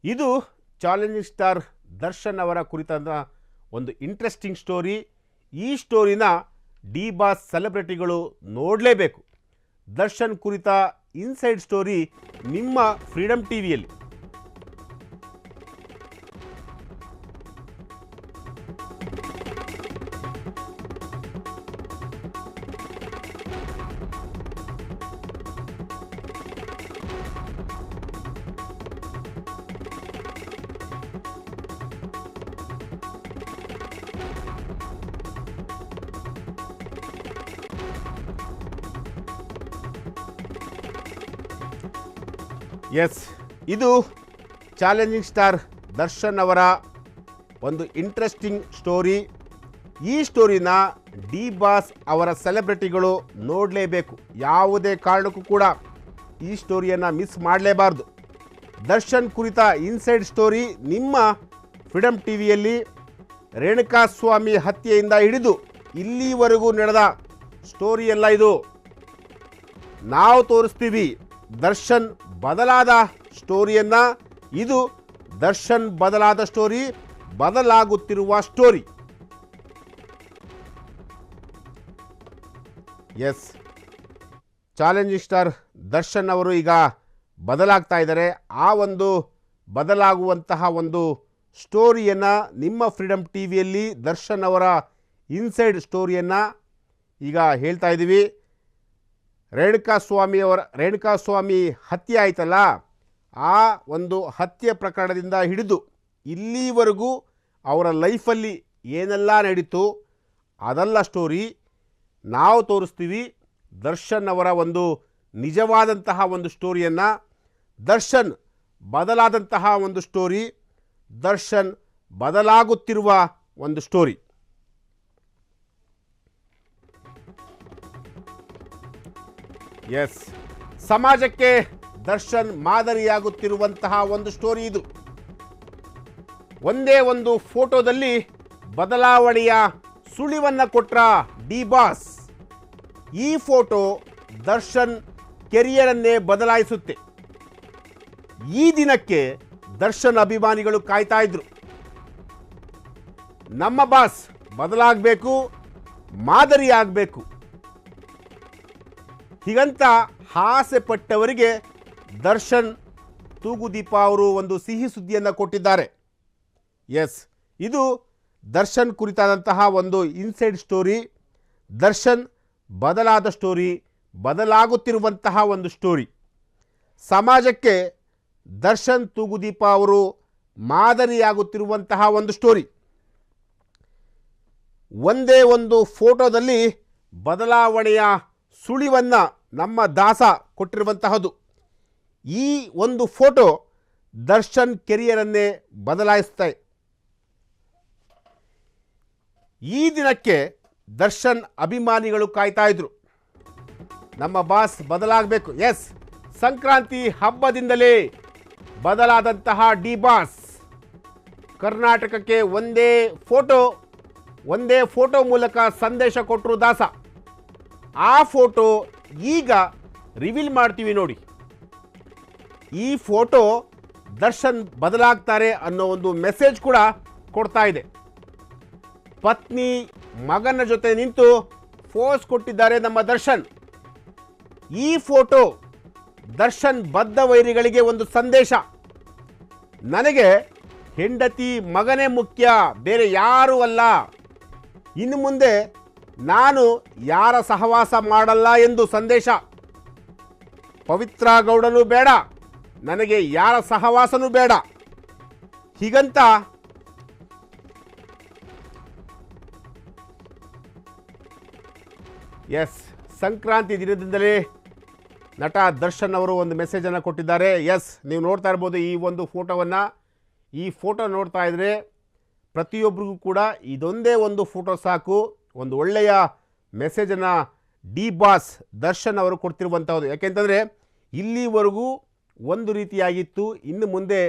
ಇದು challenging star Darshan ಅವರ ಕುರಿತಾದ ಒಂದು ಇಂಟ್ರೆಸ್ಟಿಂಗ್ ಸ್ಟೋರಿ. ಈ ಸ್ಟೋರಿನ ಡಿ ಬಾಸ್ ಸೆಲೆಬ್ರಿಟಿಗಳು ನೋಡಲೇಬೇಕು. ದರ್ಶನ್ ಕುರಿತ ಇನ್ಸೈಡ್ ಸ್ಟೋರಿ ನಿಮ್ಮ ಫ್ರೀಡಮ್ ಟಿವಿಯಲ್ಲಿ. ಎಸ್, ಇದು ಚಾಲೆಂಜಿಂಗ್ ಸ್ಟಾರ್ ದರ್ಶನ್ ಅವರ ಒಂದು ಇಂಟ್ರೆಸ್ಟಿಂಗ್ ಸ್ಟೋರಿ. ಈ ಸ್ಟೋರಿನ ಡಿ ಬಾಸ್ ಅವರ ಸೆಲೆಬ್ರಿಟಿಗಳು ನೋಡಲೇಬೇಕು. ಯಾವುದೇ ಕಾರಣಕ್ಕೂ ಕೂಡ ಈ ಸ್ಟೋರಿಯನ್ನು ಮಿಸ್ ಮಾಡಲೇಬಾರ್ದು. ದರ್ಶನ್ ಕುರಿತ ಇನ್ಸೈಡ್ ಸ್ಟೋರಿ ನಿಮ್ಮ ಫ್ರೀಡಮ್ ಟಿವಿಯಲ್ಲಿ. ರೇಣುಕಾಸ್ವಾಮಿ ಹತ್ಯೆಯಿಂದ ಹಿಡಿದು ಇಲ್ಲಿವರೆಗೂ ನಡೆದ ಸ್ಟೋರಿ ಎಲ್ಲ ಇದು ನಾವು ತೋರಿಸ್ತೀವಿ. ದರ್ಶನ್ ಬದಲಾದ ಸ್ಟೋರಿಯನ್ನು, ಇದು ದರ್ಶನ್ ಬದಲಾದ ಸ್ಟೋರಿ, ಬದಲಾಗುತ್ತಿರುವ story. Yes, challenging star Darshan ಅವರು ಈಗ ಬದಲಾಗ್ತಾ ಇದ್ದಾರೆ. ಆ ಒಂದು ಬದಲಾಗುವಂತಹ ಒಂದು ಸ್ಟೋರಿಯನ್ನು ನಿಮ್ಮ ಫ್ರೀಡಮ್ ಟಿವಿಯಲ್ಲಿ ದರ್ಶನ್ ಅವರ ಇನ್ಸೈಡ್ ಸ್ಟೋರಿಯನ್ನು ಈಗ ಹೇಳ್ತಾ ಇದ್ದೀವಿ. ರೇಣುಕಾಸ್ವಾಮಿ ಹತ್ಯೆ ಆಯ್ತಲ್ಲ, ಆ ಒಂದು ಹತ್ಯೆ ಪ್ರಕರಣದಿಂದ ಹಿಡಿದು ಇಲ್ಲಿವರೆಗೂ ಅವರ ಲೈಫಲ್ಲಿ ಏನೆಲ್ಲ ನಡೀತು ಅದೆಲ್ಲ ಸ್ಟೋರಿ ನಾವು ತೋರಿಸ್ತೀವಿ. ದರ್ಶನ್ ಅವರ ಒಂದು ನಿಜವಾದಂತಹ ಒಂದು ಸ್ಟೋರಿಯನ್ನು, ದರ್ಶನ್ ಬದಲಾದಂತಹ ಒಂದು ಸ್ಟೋರಿ, ದರ್ಶನ್ ಬದಲಾಗುತ್ತಿರುವ ಒಂದು ಸ್ಟೋರಿ. ಎಸ್, ಸಮಾಜಕ್ಕೆ ದರ್ಶನ್ ಮಾದರಿಯಾಗುತ್ತಿರುವಂತಹ ಒಂದು ಸ್ಟೋರಿ ಇದು. ಒಂದೇ ಒಂದು ಫೋಟೋದಲ್ಲಿ ಬದಲಾವಣೆಯ ಸುಳಿವನ್ನು ಕೊಟ್ಟ ಡಿ ಬಾಸ್. ಈ ಫೋಟೋ ದರ್ಶನ್ ಕೆರಿಯರನ್ನೇ ಬದಲಾಯಿಸುತ್ತೆ. ಈ ದಿನಕ್ಕೆ ದರ್ಶನ್ ಅಭಿಮಾನಿಗಳು ಕಾಯ್ತಾ ಇದ್ರು. ನಮ್ಮ ಬಾಸ್ ಬದಲಾಗಬೇಕು, ಮಾದರಿಯಾಗಬೇಕು, ಹೀಗಂತ ಆಸೆ ಪಟ್ಟವರಿಗೆ ದರ್ಶನ್ ತೂಗುದೀಪ ಅವರು ಒಂದು ಸಿಹಿ ಸುದ್ದಿಯನ್ನು ಕೊಟ್ಟಿದ್ದಾರೆ. ಎಸ್, ಇದು ದರ್ಶನ್ ಕುರಿತಾದಂತಹ ಒಂದು ಇನ್ಸೈಡ್ ಸ್ಟೋರಿ. ದರ್ಶನ್ ಬದಲಾದ ಸ್ಟೋರಿ, ಬದಲಾಗುತ್ತಿರುವಂತಹ ಒಂದು ಸ್ಟೋರಿ. ಸಮಾಜಕ್ಕೆ ದರ್ಶನ್ ತೂಗುದೀಪ ಅವರು ಮಾದರಿಯಾಗುತ್ತಿರುವಂತಹ ಒಂದು ಸ್ಟೋರಿ. ಒಂದೇ ಒಂದು ಫೋಟೋದಲ್ಲಿ ಬದಲಾವಣೆಯ ಸುಳಿವನ್ನು ನಮ್ಮ ದಾಸ ಕೊಟ್ಟಿರುವಂತಹದ್ದು. ಈ ಒಂದು ಫೋಟೋ ದರ್ಶನ್ ಕೆರಿಯರನ್ನೇ ಬದಲಾಯಿಸ್ತಾ. ಈ ದಿನಕ್ಕೆ ದರ್ಶನ್ ಅಭಿಮಾನಿಗಳು ಕಾಯ್ತಾ ಇದ್ರು. ನಮ್ಮ ಬಾಸ್ ಬದಲಾಗಬೇಕು. ಎಸ್, ಸಂಕ್ರಾಂತಿ ಹಬ್ಬದಿಂದಲೇ ಬದಲಾದಂತಹ ಡಿ ಬಾಸ್ ಕರ್ನಾಟಕಕ್ಕೆ ಒಂದೇ ಫೋಟೋ ಮೂಲಕ ಸಂದೇಶ ಕೊಟ್ಟರು ದಾಸ. ಆ ಫೋಟೋ ಈಗ ರಿವೀಲ್ ಮಾಡ್ತೀವಿ ನೋಡಿ. ಈ ಫೋಟೋ ದರ್ಶನ್ ಬದಲಾಗ್ತಾರೆ ಅನ್ನೋ ಒಂದು ಮೆಸೇಜ್ ಕೂಡ ಕೊಡ್ತಾ ಇದೆ. ಪತ್ನಿ ಮಗನ ಜೊತೆ ನಿಂತು ಫೋಸ್ ಕೊಟ್ಟಿದ್ದಾರೆ ನಮ್ಮ ದರ್ಶನ್. ಈ ಫೋಟೋ ದರ್ಶನ್ ಬದ್ಧ ವೈರಿಗಳಿಗೆ ಒಂದು ಸಂದೇಶ. ನನಗೆ ಹೆಂಡತಿ ಮಗನೇ ಮುಖ್ಯ, ಬೇರೆ ಯಾರೂ ಅಲ್ಲ. ಇನ್ನು ಮುಂದೆ ನಾನು ಯಾರ ಸಹವಾಸ ಮಾಡಲ್ಲ ಎಂದು ಸಂದೇಶ. ಪವಿತ್ರ ಗೌಡನೂ ಬೇಡ, ನನಗೆ ಯಾರ ಸಹವಾಸನೂ ಬೇಡ, ಹೀಗಂತ ಎಸ್, ಸಂಕ್ರಾಂತಿ ದಿನದಿಂದಲೇ ನಟ ದರ್ಶನ್ ಅವರು ಒಂದು ಮೆಸೇಜನ್ನು ಕೊಟ್ಟಿದ್ದಾರೆ. ಎಸ್, ನೀವು ನೋಡ್ತಾ ಇರ್ಬೋದು ಈ ಒಂದು ಫೋಟೋವನ್ನು. ಈ ಫೋಟೋ ನೋಡ್ತಾ ಇದ್ರೆ ಪ್ರತಿಯೊಬ್ಬರಿಗೂ ಕೂಡ ಇದೊಂದೇ ಒಂದು ಫೋಟೋ ಸಾಕು, ಒಂದು ಒಳ್ಳೆಯ ಮೆಸೇಜನ್ನು ಡಿ ಬಾಸ್ ದರ್ಶನ್ ಅವರು ಕೊಡ್ತಿರುವಂಥದ್ದು. ಯಾಕೆಂತಂದರೆ ಇಲ್ಲಿವರೆಗೂ ಒಂದು ರೀತಿಯಾಗಿತ್ತು, ಇನ್ನು ಮುಂದೆ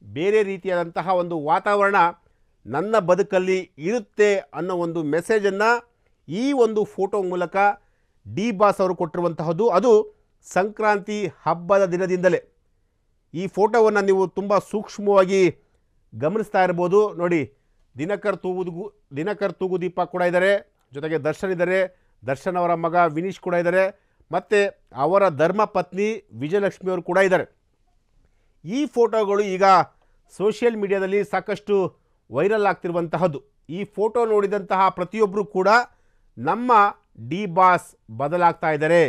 ಬೇರೆ ರೀತಿಯಾದಂತಹ ಒಂದು ವಾತಾವರಣ ನನ್ನ ಬದುಕಲ್ಲಿ ಇರುತ್ತೆ ಅನ್ನೋ ಒಂದು ಮೆಸೇಜನ್ನು ಈ ಒಂದು ಫೋಟೋ ಮೂಲಕ ಡಿ ಬಾಸ್ ಅವರು ಕೊಟ್ಟಿರುವಂತಹದ್ದು. ಅದು ಸಂಕ್ರಾಂತಿ ಹಬ್ಬದ ದಿನದಿಂದಲೇ. ಈ ಫೋಟೋವನ್ನು ನೀವು ತುಂಬ ಸೂಕ್ಷ್ಮವಾಗಿ ಗಮನಿಸ್ತಾ ಇರ್ಬೋದು. ನೋಡಿ, ದಿನಕರ್ ತೂಗುದೀಪ ಕೂಡ ಇದ್ದಾರೆ, ಜೊತೆಗೆ ದರ್ಶನ್ ಇದ್ದಾರೆ, ದರ್ಶನ್ ಅವರ ಮಗ ವಿನೀಶ್ ಕೂಡ ಇದ್ದಾರೆ, ಮತ್ತು ಅವರ ಧರ್ಮ ಪತ್ನಿ ವಿಜಯಲಕ್ಷ್ಮಿ ಅವರು ಕೂಡ ಇದ್ದಾರೆ. ಈ ಫೋಟೋಗಳು ಈಗ ಸೋಷಿಯಲ್ ಮೀಡಿಯಾದಲ್ಲಿ ಸಾಕಷ್ಟು ವೈರಲ್ ಆಗ್ತಿರುವಂತಹದ್ದು. ಈ ಫೋಟೋ ನೋಡಿದಂತಹ ಪ್ರತಿಯೊಬ್ಬರು ಕೂಡ ನಮ್ಮ ಡಿ ಬಾಸ್ ಬದಲಾಗ್ತಾ ಇದ್ದಾರೆ,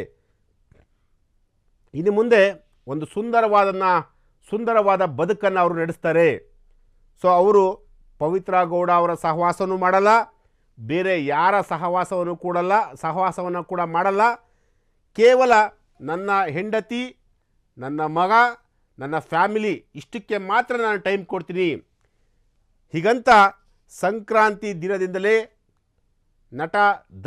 ಇನ್ನು ಮುಂದೆ ಒಂದು ಸುಂದರವಾದ ಬದುಕನ್ನು ಅವರು ನಡೆಸ್ತಾರೆ. ಸೊ ಅವರು ಪವಿತ್ರ ಗೌಡ ಅವರ ಸಹವಾಸನೂ ಮಾಡಲ್ಲ, ಬೇರೆ ಯಾರ ಸಹವಾಸವನ್ನು ಕೂಡ ಮಾಡಲ್ಲ. ಕೇವಲ ನನ್ನ ಹೆಂಡತಿ, ನನ್ನ ಮಗ, ನನ್ನ ಫ್ಯಾಮಿಲಿ, ಇಷ್ಟಕ್ಕೆ ಮಾತ್ರ ನಾನು ಟೈಮ್ ಕೊಡ್ತೀನಿ. ಹೀಗಂತ ಸಂಕ್ರಾಂತಿ ದಿನದಿಂದಲೇ ನಟ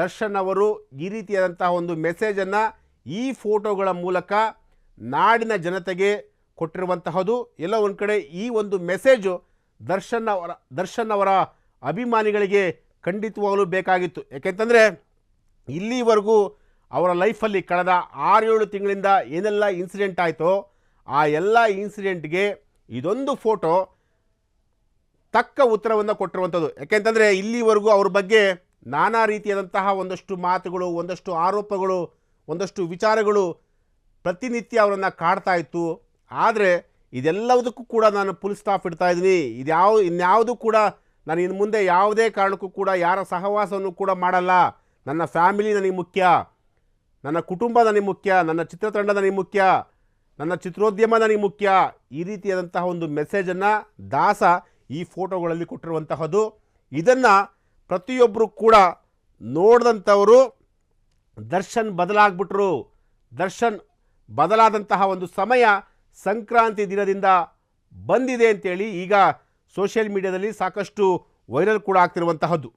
ದರ್ಶನ್ ಅವರು ಈ ರೀತಿಯಾದಂತಹ ಒಂದು ಮೆಸೇಜನ್ನು ಈ ಫೋಟೋಗಳ ಮೂಲಕ ನಾಡಿನ ಜನತೆಗೆ ಕೊಟ್ಟಿರುವಂತಹದ್ದು. ಎಲ್ಲ ಒಂದು ಕಡೆ ಈ ಒಂದು ಮೆಸೇಜು ದರ್ಶನ್ ಅವರ ಅಭಿಮಾನಿಗಳಿಗೆ ಖಂಡಿತವಾಗಲೂ ಬೇಕಾಗಿತ್ತು. ಯಾಕೆಂತಂದರೆ ಇಲ್ಲಿವರೆಗೂ ಅವರ ಲೈಫಲ್ಲಿ ಕಳೆದ 6-7 ತಿಂಗಳಿಂದ ಏನೆಲ್ಲ ಇನ್ಸಿಡೆಂಟ್ ಆಯಿತೋ ಆ ಎಲ್ಲ ಇನ್ಸಿಡೆಂಟ್ಗೆ ಇದೊಂದು ಫೋಟೋ ತಕ್ಕ ಉತ್ತರವನ್ನು ಕೊಟ್ಟಿರುವಂಥದ್ದು. ಯಾಕೆಂತಂದರೆ ಇಲ್ಲಿವರೆಗೂ ಅವ್ರ ಬಗ್ಗೆ ನಾನಾ ರೀತಿಯಾದಂತಹ ಒಂದಷ್ಟು ಮಾತುಗಳು, ಒಂದಷ್ಟು ಆರೋಪಗಳು, ಒಂದಷ್ಟು ವಿಚಾರಗಳು ಪ್ರತಿನಿತ್ಯ ಅವರನ್ನು ಕಾಡ್ತಾ ಇತ್ತು. ಆದರೆ ಇದೆಲ್ಲದಕ್ಕೂ ಕೂಡ ನಾನು ಫುಲ್ ಸ್ಟಾಪ್ ಇಡ್ತಾ ಇದ್ದೀನಿ. ಇನ್ಯಾವುದೂ ಕೂಡ ನಾನು ಇನ್ನು ಮುಂದೆ ಯಾವುದೇ ಕಾರಣಕ್ಕೂ ಕೂಡ ಯಾರ ಸಹವಾಸವನ್ನು ಕೂಡ ಮಾಡಲ್ಲ. ನನ್ನ ಫ್ಯಾಮಿಲಿ ನನಗೆ ಮುಖ್ಯ, ನನ್ನ ಕುಟುಂಬ ನನಗೆ ಮುಖ್ಯ, ನನ್ನ ಚಿತ್ರತಂಡ ನನಗೆ ಮುಖ್ಯ, ನನ್ನ ಚಿತ್ರೋದ್ಯಮ ನನಗೆ ಮುಖ್ಯ. ಈ ರೀತಿಯಾದಂತಹ ಒಂದು ಮೆಸೇಜನ್ನು ದಾಸ ಈ ಫೋಟೋಗಳಲ್ಲಿ ಕೊಟ್ಟಿರುವಂತಹದ್ದು. ಇದನ್ನು ಪ್ರತಿಯೊಬ್ಬರು ಕೂಡ ನೋಡಿದಂಥವರು ದರ್ಶನ್ ಬದಲಾಗ್ಬಿಟ್ರು, ದರ್ಶನ್ ಬದಲಾದಂತಹ ಒಂದು ಸಮಯ ಸಂಕ್ರಾಂತಿ ದಿನದಿಂದ ಬಂದಿದೆ ಅಂತೇಳಿ ಈಗ ಸೋಷಿಯಲ್ ಮೀಡಿಯಾದಲ್ಲಿ ಸಾಕಷ್ಟು ವೈರಲ್ ಕೂಡ ಆಗ್ತಿರುವಂತಹದ್ದು.